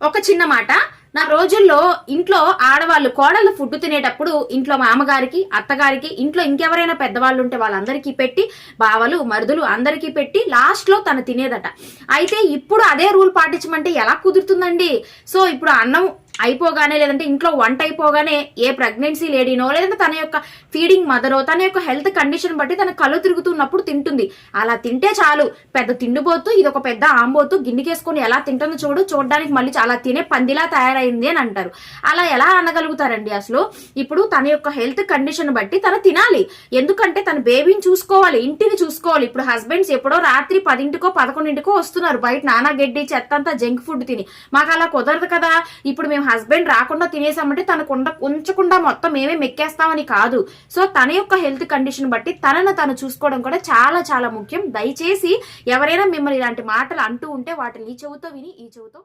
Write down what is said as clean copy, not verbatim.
ఒక చిన్న మాట. నా రోజుల్లో ఇంట్లో ఆడవాళ్ళు కోడళ్ళు ఫుడ్ తినేటప్పుడు ఇంట్లో మామగారికి, అత్తగారికి, ఇంట్లో ఇంకెవరైనా పెద్దవాళ్ళు ఉంటే వాళ్ళందరికీ పెట్టి, బావలు, మరుదులు అందరికీ పెట్టి లాస్ట్ లో తను తినేదట. అయితే ఇప్పుడు అదే రూల్ పాటించమంటే ఎలా కుదురుతుందండి? సో ఇప్పుడు అన్నం అయిపోగానే, లేదంటే ఇంట్లో వంట అయిపోగానే ఏ ప్రెగ్నెన్సీ లేడీనో, లేదంటే తన యొక్క ఫీడింగ్ మదరో, తన యొక్క హెల్త్ కండిషన్ బట్టి తన కళ్ళు తిరుగుతున్నప్పుడు తింటుంది. అలా తింటే చాలు, పెద్ద తిండిపోతూ, ఇది ఒక పెద్ద ఆంబోతూ గిన్నెకేసుకొని ఎలా తింటుందో చూడడానికి మళ్ళీ చాలా తినే పందిలా తయారైంది అని అంటారు. అలా ఎలా అనగలుగుతారండి అసలు? ఇప్పుడు తన యొక్క హెల్త్ కండిషన్ బట్టి తను తినాలి. ఎందుకంటే తన బేబీని చూసుకోవాలి, ఇంటిని చూసుకోవాలి. ఇప్పుడు హస్బెండ్స్ ఎప్పుడో రాత్రి 10కో 11కో వస్తున్నారు, బయట నానా గడ్డి చెత్త అంతా జంక్ ఫుడ్ తిని. మాకు అలా కుదరదు కదా. ఇప్పుడు మేము హస్బెండ్ రాకుండా తినేసామంటే తనకు ఉంచకుండా మొత్తం మేమే మెక్కేస్తామని కాదు. సో తన యొక్క హెల్త్ కండిషన్ బట్టి తనను తను చూసుకోవడం కూడా చాలా చాలా ముఖ్యం. దయచేసి ఎవరైనా మిమ్మల్ని ఇలాంటి మాటలు అంటూ ఉంటే వాటిని ఈ చెవుతో విని ఈ చెవుతో